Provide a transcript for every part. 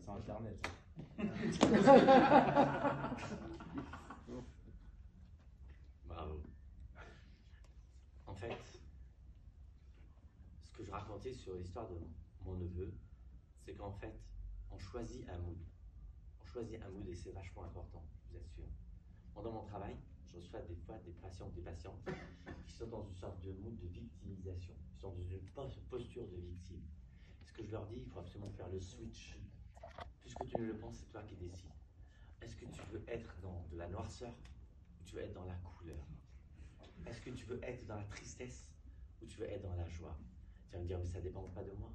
c'est Internet. Bravo. En fait, ce que je racontais sur l'histoire de mon neveu, c'est qu'en fait, on choisit un mood. On choisit un mood et c'est vachement important, je vous assure. Moi, dans mon travail, je reçois des fois des patients qui sont dans une sorte de mood de victimisation. Ils sont dans une posture de victime. Ce que je leur dis, il faut absolument faire le switch. Puisque tu ne le penses, c'est toi qui décides. Est-ce que tu veux être dans de la noirceur ou tu veux être dans la couleur? Est-ce que tu veux être dans la tristesse ou tu veux être dans la joie? Tu vas me dire, mais ça ne dépend pas de moi.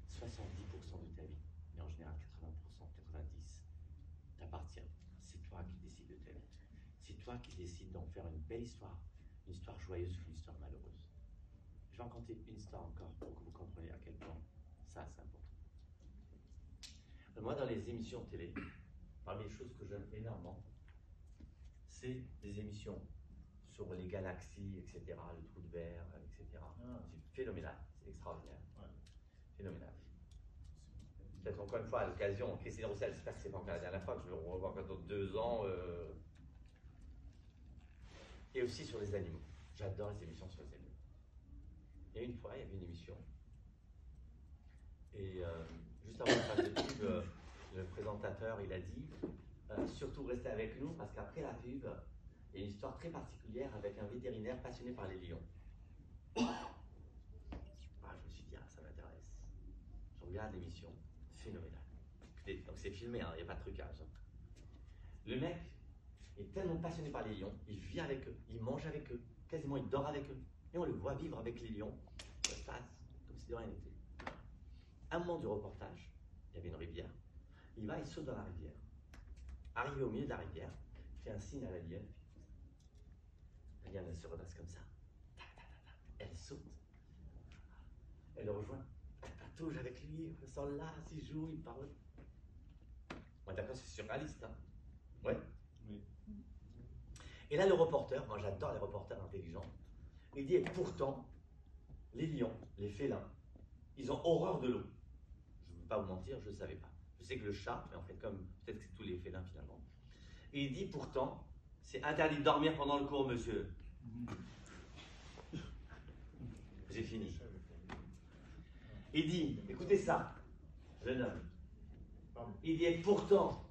70% de ta vie, mais en général 80%, 90%, t'appartient. C'est toi qui décides de ta vie. C'est toi qui décides d'en faire une belle histoire, une histoire joyeuse ou une histoire malheureuse. Je vais en raconter une histoire encore pour que vous compreniez à quel point ça c'est important. Moi, dans les émissions télé, parmi les choses que j'aime énormément, c'est des émissions sur les galaxies, etc., le trou de verre, etc. C'est phénoménal, c'est extraordinaire. Ouais. Phénoménal. Peut-être encore une fois à l'occasion, Christine Roussel, j'espère que c'est pas encore la dernière fois, que je le revois quand dans 2 ans. Et aussi sur les animaux. J'adore les émissions sur les animaux. Il y a une fois, il y avait une émission. Et juste avant de faire le pub, le présentateur, il a dit surtout restez avec nous parce qu'après la pub, il y a une histoire très particulière avec un vétérinaire passionné par les lions. Je me suis dit, ah, ça m'intéresse. Je regarde l'émission, phénoménal. Donc c'est filmé, il n'y a pas de trucage. Le mec est tellement passionné par les lions, il vit avec eux, il mange avec eux, quasiment il dort avec eux. Et on le voit vivre avec les lions, ça se passe comme si de rien n'était. À un moment du reportage, il y avait une rivière, il saute dans la rivière. Arrivé au milieu de la rivière, il fait un signe à la lionne. La lionne, elle se redresse comme ça. Elle saute. Elle le rejoint. Elle patauge avec lui, elle s'enlace, il joue, il parle. Bon, d'accord, c'est surréaliste, hein? Ouais. Oui. Et là, le reporter, moi j'adore les reporters intelligents, il dit, et pourtant, les lions, les félins, ils ont horreur de l'eau. Je ne veux pas vous mentir, je ne savais pas. Je sais que le chat, mais en fait, comme peut-être que c'est tous les félins finalement. Et il dit, pourtant, c'est interdit de dormir pendant le cours, monsieur. J'ai fini. Il dit, écoutez ça, jeune homme. Il dit, et pourtant,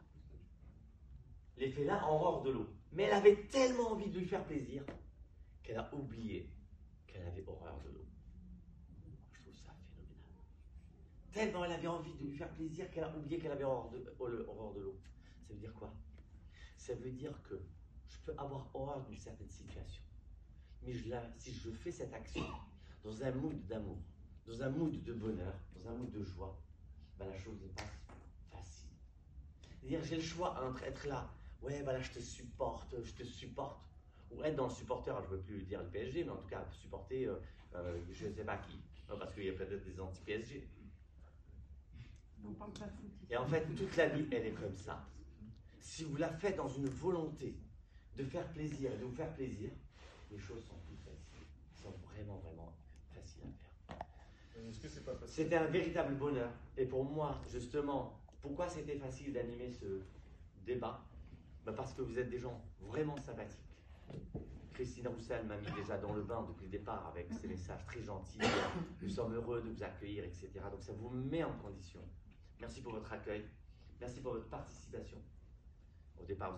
les félins ont horreur de l'eau. Mais elle avait tellement envie de lui faire plaisir qu'elle a oublié qu'elle avait horreur de l'eau. Je trouve ça phénoménal. Tellement elle avait envie de lui faire plaisir qu'elle a oublié qu'elle avait horreur de l'eau. Ça veut dire quoi? Ça veut dire que je peux avoir horreur d'une certaine situation. Mais si je fais cette action dans un mood d'amour, dans un mood de bonheur, dans un mood de joie, ben la chose n'est pas facile. C'est-à-dire j'ai le choix entre être là, ouais, ben là je te supporte, ou être dans le supporter, je ne veux plus dire le PSG, mais en tout cas supporter je ne sais pas qui, parce qu'il y a peut-être des anti-PSG. Et en fait, toute la vie, elle est comme ça. Si vous la faites dans une volonté de faire plaisir et de vous faire plaisir, les choses sont plus faciles. Elles sont vraiment, vraiment faciles à faire. Est-ce que c'est pas facile? C'était un véritable bonheur. Et pour moi, justement, pourquoi c'était facile d'animer ce débat? Parce que vous êtes des gens vraiment sympathiques. Christine Roussel m'a mis déjà dans le bain depuis le départ avec ses messages très gentils. Nous sommes heureux de vous accueillir, etc. Donc ça vous met en condition. Merci pour votre accueil. Merci pour votre participation. Au départ, vous étiez